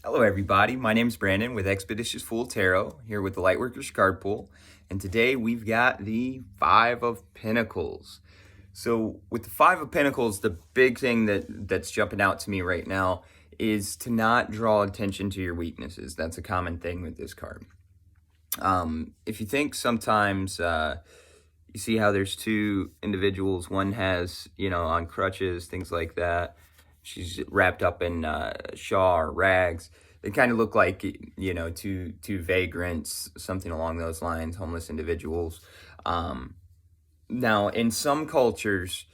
Hello everybody, my name is Brandon with Expeditious Fool Tarot, here with the Lightworkers card pool, and today we've got the Five of Pentacles. So with the Five of Pentacles, the big thing that's jumping out to me right now is to not draw attention to your weaknesses. That's a common thing with this card. If you think sometimes, you see how there's two individuals, one has, on crutches, things like that. She's wrapped up in shawl or rags. They kind of look like, two vagrants, something along those lines, homeless individuals. Now, in some cultures,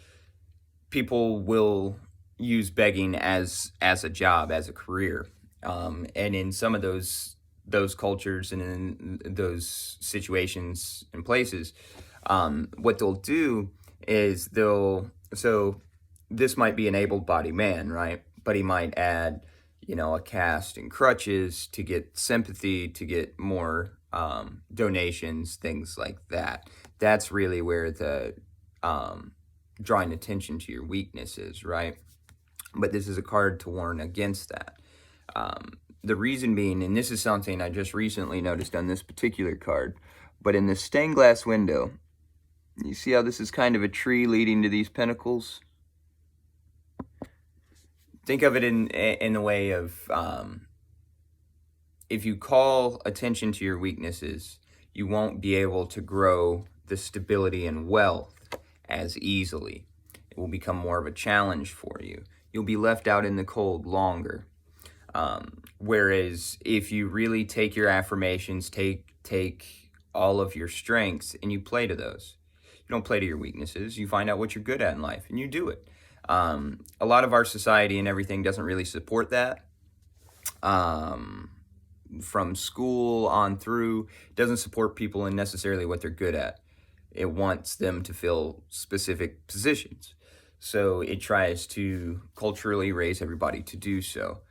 people will use begging as a job, as a career. And in some of those cultures and in those situations and places, what they'll do is so this might be an able-bodied man, right? But he might add, a cast and crutches to get sympathy, to get more donations, things like that. That's really where the drawing attention to your weaknesses, right? But this is a card to warn against that. The reason being, and this is something I just recently noticed on this particular card, but in the stained glass window, you see how this is kind of a tree leading to these pentacles? Think of it in the way of, if you call attention to your weaknesses, you won't be able to grow the stability and wealth as easily. It will become more of a challenge for you. You'll be left out in the cold longer. Whereas if you really take your affirmations, take all of your strengths, and you play to those. You don't play to your weaknesses. You find out what you're good at in life, and you do it. A lot of our society and everything doesn't really support that. From school on through, it doesn't support people in necessarily what they're good at. It wants them to fill specific positions. So it tries to culturally raise everybody to do so.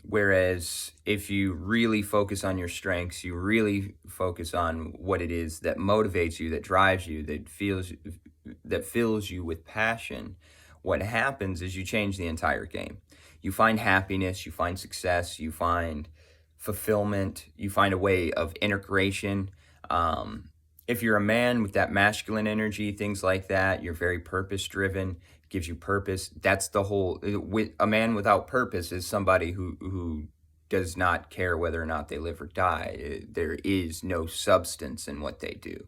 Whereas if you really focus on your strengths, you really focus on what it is that motivates you, that drives you, that fills you with passion, what happens is you change the entire game. You find happiness, you find success, you find fulfillment, you find a way of integration. If you're a man with that masculine energy, things like that, you're very purpose-driven, gives you purpose. That's the whole, a man without purpose is somebody who does not care whether or not they live or die. There is no substance in what they do.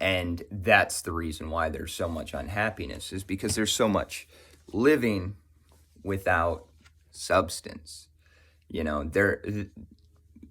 And that's the reason why there's so much unhappiness, is because there's so much living without substance. They're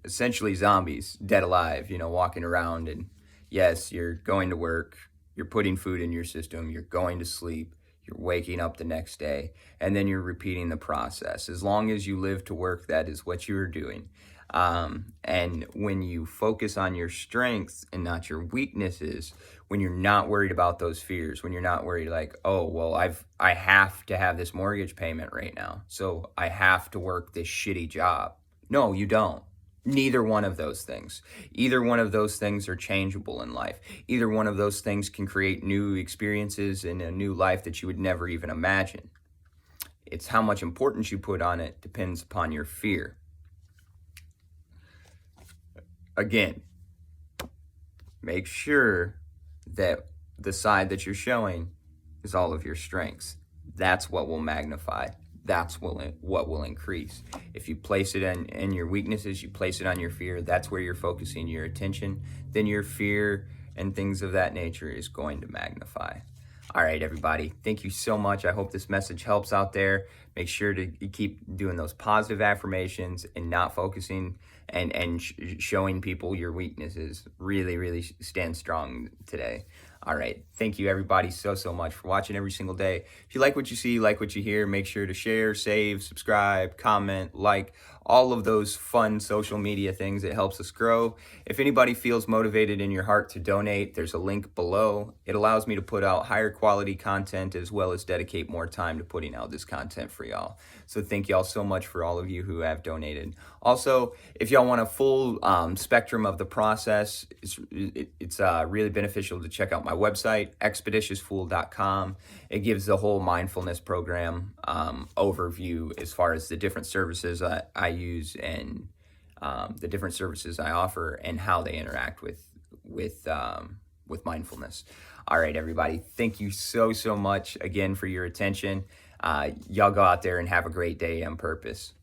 essentially zombies, dead alive, walking around. And yes, you're going to work, you're putting food in your system, you're going to sleep, you're waking up the next day, and then you're repeating the process. As long as you live to work, that is what you're doing. And when you focus on your strengths and not your weaknesses, when you're not worried about those fears, when you're not worried like, oh, well, I have to have this mortgage payment right now, so I have to work this shitty job. No, you don't. Neither one of those things. Either one of those things are changeable in life. Either one of those things can create new experiences in a new life that you would never even imagine. It's how much importance you put on it depends upon your fear. Again, make sure that the side that you're showing is all of your strengths. That's what will magnify. That's what will increase. If you place it in your weaknesses, you place it on your fear, that's where you're focusing your attention, then your fear and things of that nature is going to magnify. All right, everybody, thank you so much. I hope this message helps out there. Make sure to keep doing those positive affirmations and not focusing and showing people your weaknesses. Really, really stand strong today. All right. Thank you, everybody, so much for watching every single day. If you like what you see, like what you hear, make sure to share, save, subscribe, comment, like, all of those fun social media things. It helps us grow. If anybody feels motivated in your heart to donate, there's a link below. It allows me to put out higher quality content as well as dedicate more time to putting out this content for y'all. So thank y'all so much for all of you who have donated. Also, if y'all want a full spectrum of the process, it's really beneficial to check out my my website, expeditiousfool.com. It gives the whole mindfulness program overview as far as the different services I use and the different services I offer and how they interact with mindfulness. All right, everybody. Thank you so much again for your attention. Y'all go out there and have a great day on purpose.